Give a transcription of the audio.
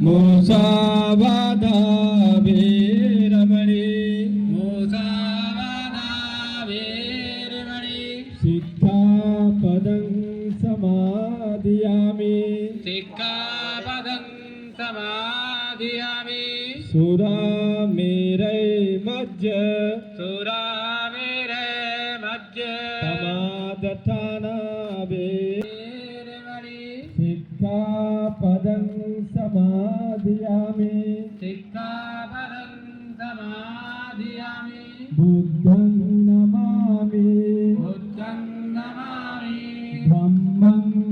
मुसावादा वीरमणि मुसावादा वीरमणि सिक्खापदं समादियामि सिक्खापदं समादियामि सुरामेरै मज्ज सुरामेरे मज्ज समादठाना वीरमणि सिक्खापदं समादियामि सिक्खापदं समादियामि बुद्धं नमामि बुद्धं नमामि धम्मं